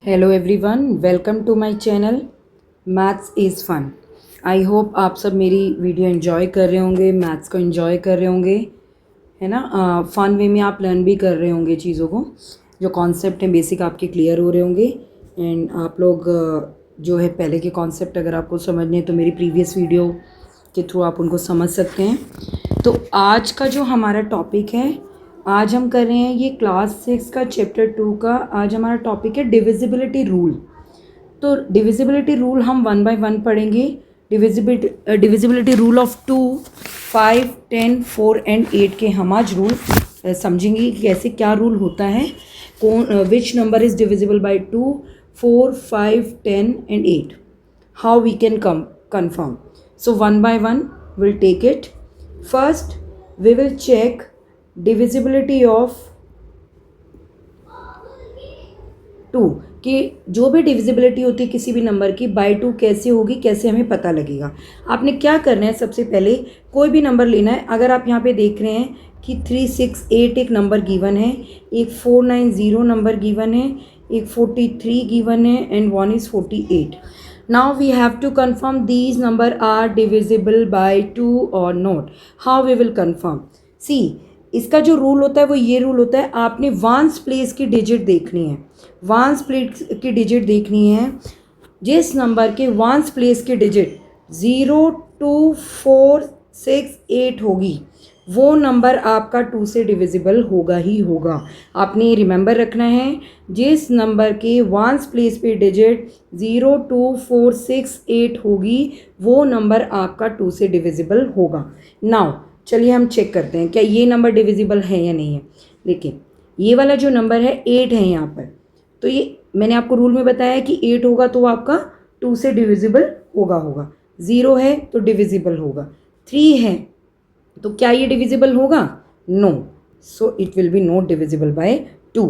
Hello everyone, welcome to my channel maths is fun. I hope आप सब मेरी video enjoy कर रहे होंगे, मैथ्स को एंजॉय कर रहे होंगे, है ना। फ़न वे में आप लर्न भी कर रहे होंगे चीज़ों को, जो कॉन्सेप्ट हैं बेसिक आपके क्लियर हो रहे होंगे। एंड आप लोग जो है पहले के कॉन्सेप्ट अगर आपको समझने हैं तो मेरी प्रीवियस वीडियो के थ्रू आप उनको समझ सकते हैं। तो आज का जो हमारा टॉपिक है, आज हम कर रहे हैं ये क्लास 6 का चैप्टर 2 का। आज हमारा टॉपिक है डिविजिबिलिटी रूल। तो डिविजिबिलिटी रूल हम वन बाय वन पढ़ेंगे। डिविजिबिलिटी रूल ऑफ 2, 5, 10, 4 एंड 8 के हम आज रूल समझेंगे कि कैसे क्या रूल होता है, कौन which number is divisible by 2, 4, 5, 10 and 8, how we can confirm. So one by one we'll take it. First we will check divisibility of 2 कि जो भी डिविजिबिलिटी होती है किसी भी नंबर की बाय 2 कैसे होगी, कैसे हमें पता लगेगा। आपने क्या करना है, सबसे पहले कोई भी नंबर लेना है। अगर आप यहाँ पे देख रहे हैं कि 368 एक नंबर गिवन है, एक 490 नंबर गिवन है, एक 43 गिवन है and 1 is 48. Now we have to confirm these number are divisible by 2 or not. How we will confirm? See, इसका जो रूल होता है वो ये रूल होता है, आपने वंस प्लेस की डिजिट देखनी है। वंस प्लेस की डिजिट देखनी है, जिस नंबर के वंस प्लेस की डिजिट 0, 2, 4, 6, 8 होगी वो नंबर आपका 2 से डिविजिबल होगा ही होगा। आपने रिमेंबर रखना है, जिस नंबर के वंस प्लेस पे डिजिट 0, 2, 4, 6, 8 होगी वो नंबर आपका 2 से डिविजिबल होगा। नाउ चलिए हम चेक करते हैं क्या ये नंबर डिविजिबल है या नहीं है। देखिए ये वाला जो नंबर है 8 है यहाँ पर, तो ये मैंने आपको रूल में बताया कि 8 होगा तो आपका 2 से डिविजिबल होगा। 0 है तो डिविजिबल होगा, 3 है तो क्या ये डिविजिबल होगा? No, so it will be not divisible by 2।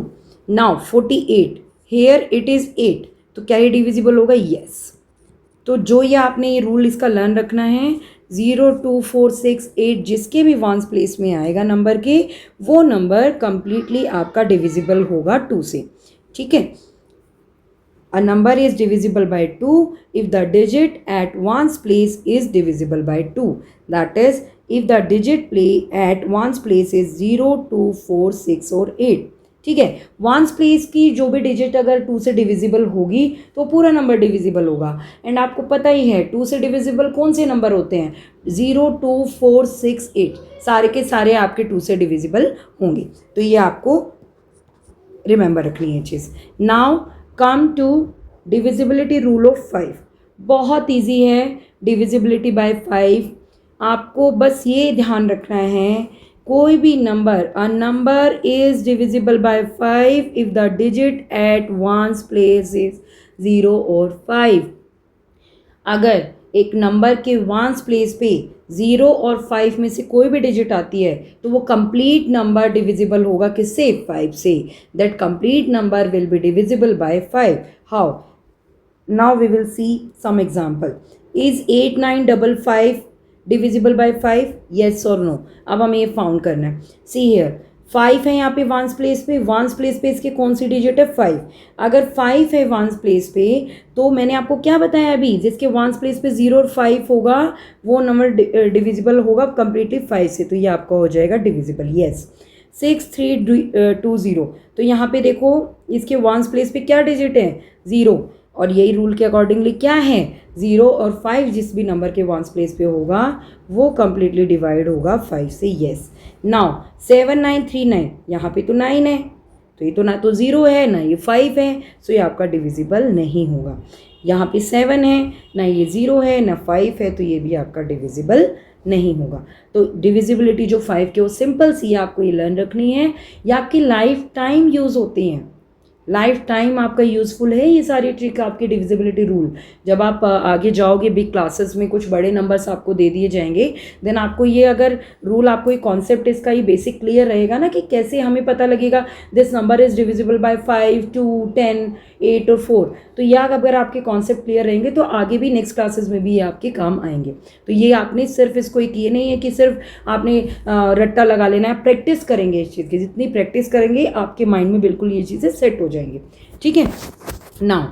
Now 48, here it is 8, तो क्या ये डिविजिबल होगा? यस। तो जो ये आपने ये रूल इसका लर्न रखना है, 0, 2, 4, 6, 8 जिसके भी वंस प्लेस में आएगा नंबर के, वो नंबर कंप्लीटली आपका डिविजिबल होगा 2 से। ठीक है। A number is divisible by 2 if the digit at one's place is divisible by 2. That is, if the digit at one's place is 0, 2, 4, 6 और 8. ठीक है। वंस प्लेस की जो भी डिजिट अगर 2 से डिविजिबल होगी तो पूरा नंबर डिविजिबल होगा। एंड आपको पता ही है 2 से डिविजिबल कौन से नंबर होते हैं? 0, 2, 4, 6, 8 सारे के सारे आपके 2 से डिविजिबल होंगे। तो ये आपको रिमेंबर रखनी है चीज़। Now come to divisibility rule of 5। बहुत इजी है डिविजिबिलिटी बाय 5। आपको बस ये ध्यान रखना है, कोई भी number, a number is divisible by 5 if the digit at once place is 0 और 5। अगर एक नंबर के वंस प्लेस पे 0 और 5 में से कोई भी डिजिट आती है तो वो कंप्लीट नंबर डिविजिबल होगा किससे? 5 से। That complete number will be divisible by 5। How? Now we will see some example. Is 8955 divisible by 5? Yes और नो। अब हमें ये फाउंड करना है। सी हियर 5 है यहाँ पे वंस प्लेस पे, वंस प्लेस पे इसके कौन सी डिजिट है? 5। अगर 5 है वंस प्लेस पे तो मैंने आपको क्या बताया अभी, जिसके वंस प्लेस पे 0 और 5 होगा वो नंबर डिविजिबल होगा कंप्लीटली 5 से, तो ये आपका हो जाएगा डिविजिबल। येस। 6320, तो यहाँ पे देखो इसके वंस प्लेस पे क्या डिजिट है? 0, और यही रूल के अकॉर्डिंगली क्या है? 0 और 5 जिस भी नंबर के वंस प्लेस पे होगा वो कंप्लीटली डिवाइड होगा 5 से। येस। नाउ 7939, यहाँ पे तो 9 है तो ये तो ना तो 0 है ना ये 5 है, सो ये आपका डिविजिबल नहीं होगा। यहाँ पे 7 है, ना ये 0 है ना 5 है, तो ये भी आपका डिविजिबल नहीं होगा। तो डिविजिबिलिटी जो 5 के वो सिंपल सी आपको ये लर्न रखनी है, ये आपकी लाइफ टाइम यूज़ होती हैं। लाइफ टाइम आपका यूज़फुल है ये सारी ट्रिक आपकी डिविजिबिलिटी रूल। जब आप आगे जाओगे बिग क्लासेस में कुछ बड़े नंबर्स आपको दे दिए जाएंगे, देन आपको ये अगर रूल, आपको ये कॉन्सेप्ट इसका ये बेसिक क्लियर रहेगा ना कि कैसे हमें पता लगेगा this number is divisible by 5, 2, 10, 8 और 4। तो ये अगर आपके कॉन्सेप्ट क्लियर रहेंगे तो आगे भी नेक्स्ट क्लासेस में भी ये आपके काम आएंगे। तो ये आपने सिर्फ इसको एक ये नहीं है कि सिर्फ आपने रट्टा लगा लेना है, प्रैक्टिस करेंगे इस चीज़ की। जितनी प्रैक्टिस करेंगे आपके माइंड में बिल्कुल ये चीज़ें सेट हो जाएंगी। ठीक है। नाउ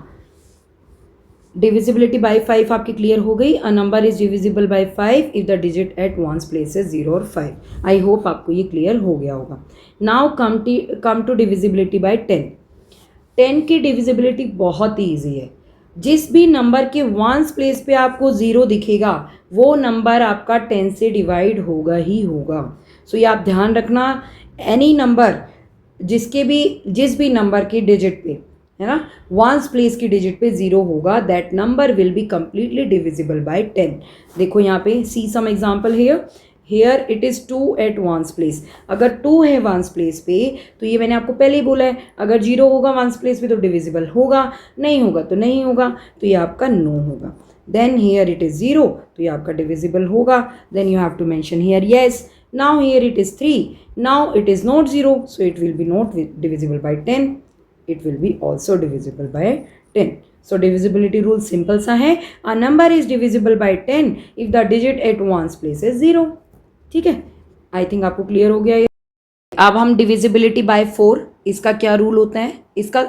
डिविजिबिलिटी बाय 5 आपकी क्लियर हो गई. A number is divisible by 5 if the digit at once place is 0 और 5. आई होप आपको ये क्लियर हो गया होगा. Now come to divisibility by 10. 10 की डिविजिबिलिटी बहुत ही ईजी है. जिस भी नंबर के वंस प्लेस पे आपको 0 दिखेगा वो नंबर आपका 10 से डिवाइड होगा ही होगा. सो ये आप ध्यान रखना. एनी नंबर जिस भी नंबर की डिजिट पे, है ना, वंस प्लेस की डिजिट पे 0 होगा, that number will be completely divisible by 10. देखो यहाँ पे see some example here it is 2 at once place. अगर 2 है वंस प्लेस पे तो ये मैंने आपको पहले ही बोला है, अगर 0 होगा वंस प्लेस पे तो डिविजिबल होगा, नहीं होगा तो नहीं होगा, तो ये आपका नो होगा. देन हियर इट इज़ 0 तो ये आपका डिविजिबल होगा. Then you have to mention here yes. Now here it is 3. Now it is not 0 so it will be not divisible by 10. It will be also divisible by 10. So divisibility rule simple सा है. A number is divisible by 10 if the digit at ones place is 0. ठीक है, I think आपको clear हो गया ये. अब हम डिविजिबिलिटी बाय 4, इसका क्या रूल होता है? इसका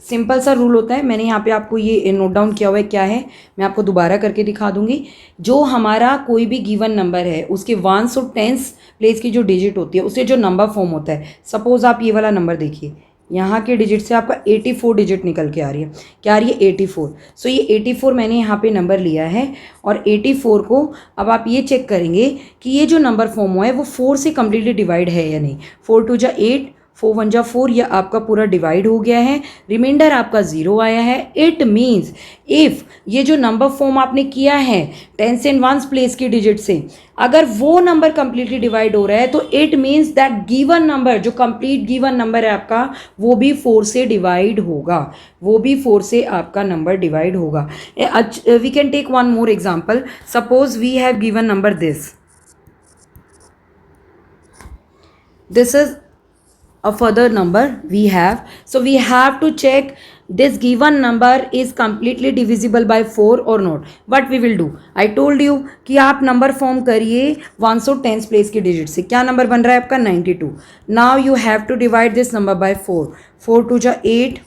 सिंपल सा रूल होता है. मैंने यहाँ पे आपको ये नोट डाउन किया हुआ है. क्या है मैं आपको दोबारा करके दिखा दूंगी. जो हमारा कोई भी गिवन नंबर है उसके वंस और टेंस प्लेस की जो डिजिट होती है उससे जो नंबर फॉर्म होता है. सपोज आप ये वाला नंबर देखिए, यहाँ के डिजिट से आपका 84 डिजिट निकल के आ रही है. क्या आ रही है? 84. सो ये 84 मैंने यहाँ पे नंबर लिया है और 84 को अब आप ये चेक करेंगे कि ये जो नंबर फॉर्म हुआ है वो 4 से कम्प्लीटली डिवाइड है या नहीं. 4 2 जा 8, 4 1 जा 4, यह आपका पूरा डिवाइड हो गया है. रिमाइंडर आपका 0 आया है. इट मीन्स इफ़ ये जो नंबर फॉर्म आपने किया है टेंस एंड वंस प्लेस की डिजिट से, अगर वो नंबर कंप्लीटली डिवाइड हो रहा है तो it means that given number, जो कंप्लीट गिवन नंबर है आपका, वो भी 4 से डिवाइड होगा. वो भी 4 से आपका नंबर डिवाइड होगा. We can take one more example. Suppose we have given number this is a further number we have. So we have to check this given number is completely divisible by 4 or not. What we will do, I told you कि आप number form करिए ones और tens place की digit से. क्या number बन रहा है आपका? 92. Now you have to divide this number by 4. 4 2 जा 8.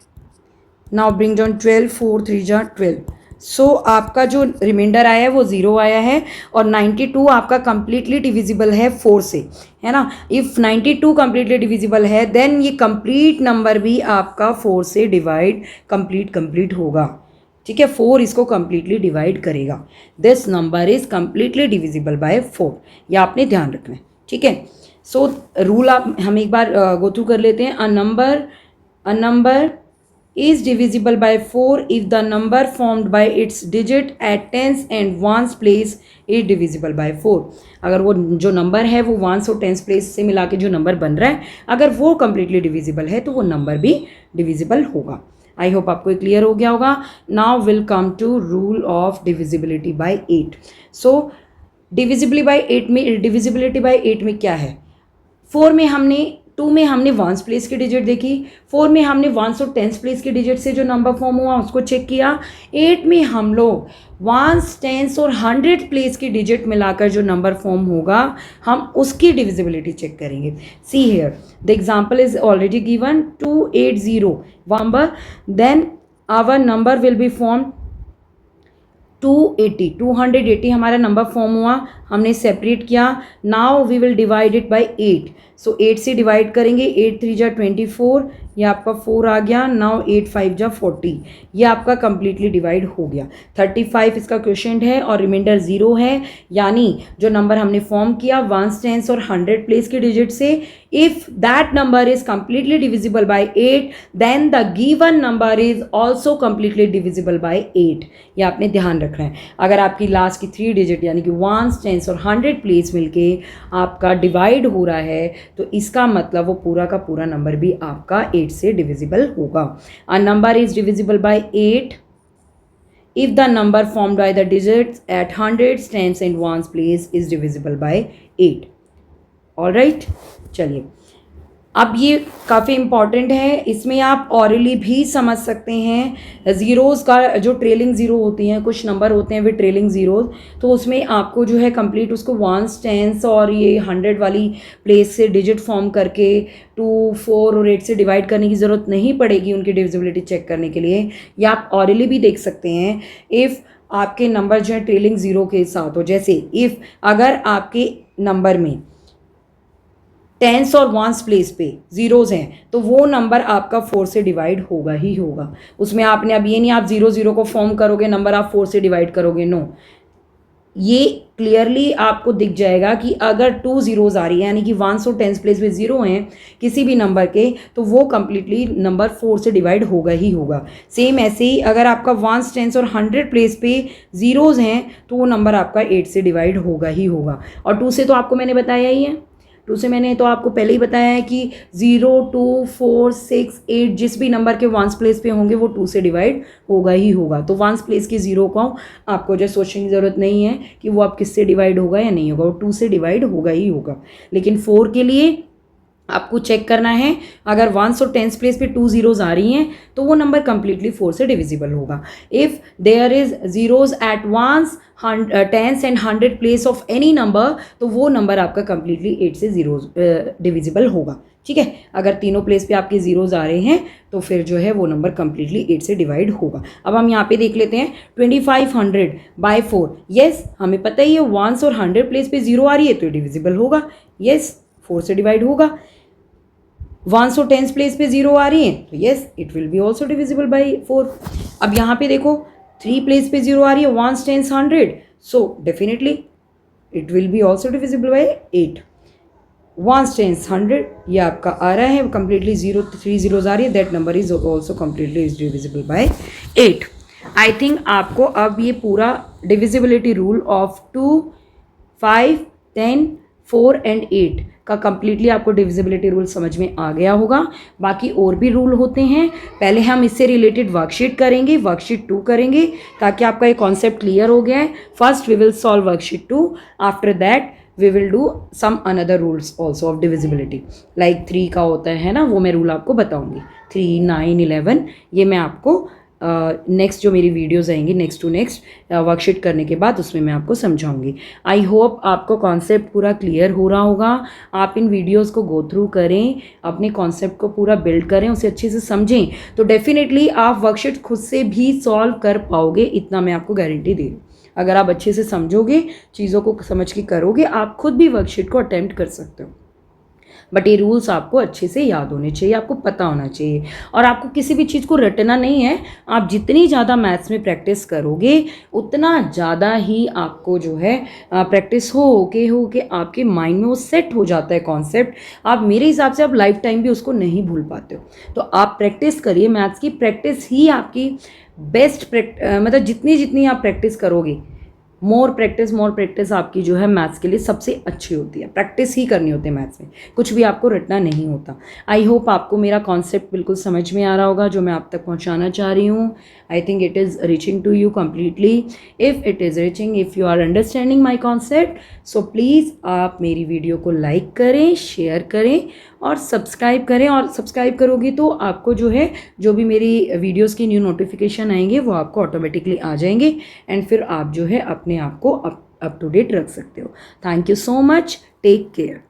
Now bring down 12. 4 3 जा 12. सो आपका जो रिमाइंडर आया है वो 0 आया है और 92 आपका कंप्लीटली डिविजिबल है 4 से, है ना. इफ़ 92 कंप्लीटली डिविजिबल है देन ये कंप्लीट नंबर भी आपका 4 से डिवाइड कंप्लीट होगा. ठीक है, 4 इसको कंप्लीटली डिवाइड करेगा. This number is completely divisible bye 4. ये आपने ध्यान रखना है. ठीक है, सो रूल आप हम एक बार गो थ्रू कर लेते हैं. A number is divisible by 4 if the number formed by its digit at tens and ones place is divisible by 4. अगर वो जो नंबर है वो वंस और टेंस प्लेस से मिला के जो नंबर बन रहा है, अगर वो कंप्लीटली डिविजिबल है तो वो नंबर भी डिविजिबल होगा. आई होप आपको क्लियर हो गया होगा. Now will come to rule of divisibility by 8. So divisibility by 8 में क्या है? 4 में हमने 2 में हमने वंस प्लेस की डिजिट देखी. 4 में हमने वंस और टेंस प्लेस की डिजिट से जो नंबर फॉर्म हुआ उसको चेक किया. 8 में हम लोग वंस, टेंस और 100 प्लेस की डिजिट मिलाकर जो नंबर फॉर्म होगा हम उसकी डिविजिबिलिटी चेक करेंगे. See here the example is already given. 280 number, then our number will be form 280 हमारा नंबर फॉर्म हुआ, हमने सेपरेट किया. Now we will divide it by 8. So 8 से डिवाइड करेंगे. 8 3 जा 24, ये आपका 4 आ गया. नाउ 8 5 जा 40, ये आपका कंप्लीटली डिवाइड हो गया. 35 इसका क्वेश्चन है और रिमाइंडर 0 है. यानी जो नंबर हमने फॉर्म किया वंस, टेंस और 100 प्लेस की डिजिट से, if that number is completely divisible by 8 then the given number is also completely divisible by 8. ये आपने ध्यान रखना है. अगर आपकी लास्ट की 3 डिजिट यानी कि वंस, टेंस और 100 प्लेस मिलके आपका डिवाइड हो रहा है तो इसका मतलब वो पूरा का पूरा नंबर भी आपका 8 से डिविजिबल होगा. अ number is divisible by 8 if the number formed by the digits at hundreds, tens and ones place is divisible by 8. All right, चलिए अब ये काफ़ी इम्पॉर्टेंट है, इसमें आप ऑरली भी समझ सकते हैं। ज़ीरोज़ का जो ट्रेलिंग ज़ीरो होती हैं, कुछ नंबर होते हैं विद ट्रेलिंग ज़ीरोज़, तो उसमें आपको जो है कंप्लीट उसको वंस, टेंस और ये 100 वाली प्लेस से डिजिट फॉर्म करके 2, 4 और 8 से डिवाइड करने की ज़रूरत नहीं पड़ेगी उनकी डिविजिबिलिटी चेक करने के लिए। या आप ऑरली भी देख सकते हैं। इफ़ आपके नंबर जो है ट्रेलिंग ज़ीरो के साथ हो, जैसे इफ़ अगर आपके नंबर में टेंस और वंस प्लेस पे ज़ीरोज़ हैं तो वो नंबर आपका 4 से डिवाइड होगा ही होगा। उसमें आपने अब ये नहीं आप 0 0 को फॉर्म करोगे नंबर आप 4 से डिवाइड करोगे, नो। ये क्लियरली आपको दिख जाएगा कि अगर 2 ज़ीरोज़ आ रही है यानी कि वंस और टेंस प्लेस पे ज़ीरो हैं किसी भी नंबर के, तो वो कंप्लीटली नंबर 4 से डिवाइड होगा ही होगा। सेम ऐसे ही अगर आपका वंस, टेंस और 100 प्लेस पे ज़ीरोज़ हैं तो वो नंबर आपका 8 से डिवाइड होगा ही होगा। और 2 से तो आपको मैंने बताया ही है, 2 से मैंने तो आपको पहले ही बताया है कि 0, 2, 4, 6, 8 जिस भी नंबर के वंस प्लेस पे होंगे वो 2 से डिवाइड होगा ही होगा। तो वंस प्लेस की 0 को आपको जो सोचने की ज़रूरत नहीं है कि वो आप किससे डिवाइड होगा या नहीं होगा, वो 2 से डिवाइड होगा ही होगा। लेकिन 4 के लिए आपको चेक करना है, अगर वंस और टेंस प्लेस पे 2 ज़ीरोज़ आ रही हैं तो वो नंबर कंप्लीटली 4 से डिविजिबल होगा। If there is zeros at ones, tens and 100 place of any number, तो वो नंबर आपका कंप्लीटली 8 से ज़ीरो डिविजिबल होगा। ठीक है, अगर तीनों प्लेस पे आपके ज़ीरोज़ आ रहे हैं तो फिर जो है वो नंबर कंप्लीटली 8 से डिवाइड होगा। अब हम यहाँ पे देख लेते हैं 2500 बाय 4। येस, हमें पता ही है वंस और 100 प्लेस पे 0 आ रही है तो डिविजिबल होगा। येस, 4 से डिवाइड होगा। वंस और टेंस प्लेस पे 0 आ रही है तो yes it will be also divisible by 4। अब यहाँ पे देखो 3 प्लेस पे 0 आ रही है, ones, tens, 100, so definitely it will be also divisible by 8। Ones, tens, 100 ये आपका आ रहा है कंप्लीटली 0, 3 ज़ीरोज़ आ रही है, that number is also completely is divisible by 8। I think आपको अब ये पूरा डिविजिबिलिटी रूल ऑफ 2, 5, 10, 4 एंड 8 का कंप्लीटली आपको डिविजिबिलिटी रूल समझ में आ गया होगा। बाकी और भी रूल होते हैं, पहले हम इससे रिलेटेड वर्कशीट करेंगे, वर्कशीट 2 करेंगे ताकि आपका ये कॉन्सेप्ट क्लियर हो गया है। First we will solve worksheet 2, after that we will do some another rules also of divisibility, like 3 का होता है ना, वो मैं रूल आपको बताऊंगी। 3, 9, 11 ये मैं आपको नेक्स्ट जो मेरी वीडियोज़ आएंगी नेक्स्ट टू नेक्स्ट वर्कशीट करने के बाद उसमें मैं आपको समझाऊंगी। आई होप आपको कॉन्सेप्ट पूरा क्लियर हो रहा होगा। आप इन वीडियोज़ को गो थ्रू करें, अपने कॉन्सेप्ट को पूरा बिल्ड करें, उसे अच्छे से समझें, तो डेफिनेटली आप वर्कशीट खुद से भी सॉल्व कर पाओगे, इतना मैं आपको गारंटी दे रही हूँ। अगर आप अच्छे से समझोगे, चीज़ों को समझ के करोगे, आप खुद भी वर्कशीट को अटेम्प्ट कर सकते हो। बट ये रूल्स आपको अच्छे से याद होने चाहिए, आपको पता होना चाहिए। और आपको किसी भी चीज़ को रटना नहीं है, आप जितनी ज़्यादा मैथ्स में प्रैक्टिस करोगे उतना ज़्यादा ही आपको जो है प्रैक्टिस हो के आपके माइंड में वो सेट हो जाता है कॉन्सेप्ट। आप मेरे हिसाब से आप लाइफ टाइम भी उसको नहीं भूल पाते हो। तो आप प्रैक्टिस करिए, मैथ्स की प्रैक्टिस ही आपकी बेस्ट मतलब जितनी जितनी आप प्रैक्टिस करोगे, मोर प्रैक्टिस आपकी जो है मैथ्स के लिए सबसे अच्छी होती है। प्रैक्टिस ही करनी होती है मैथ्स में, कुछ भी आपको रटना नहीं होता। आई होप आपको मेरा कॉन्सेप्ट बिल्कुल समझ में आ रहा होगा जो मैं आप तक पहुंचाना चाह रही हूँ। I think it is reaching to you completely. If it is reaching, if you are understanding my concept, so please आप मेरी वीडियो को लाइक करें, शेयर करें और सब्सक्राइब करें। और सब्सक्राइब करोगी तो आपको जो है जो भी मेरी वीडियोज़ की न्यू नोटिफिकेशन आएंगे वो आपको ऑटोमेटिकली आ जाएंगे एंड फिर आप जो है अपने आप को अप टू डेट रख सकते हो। Thank you so much, take care.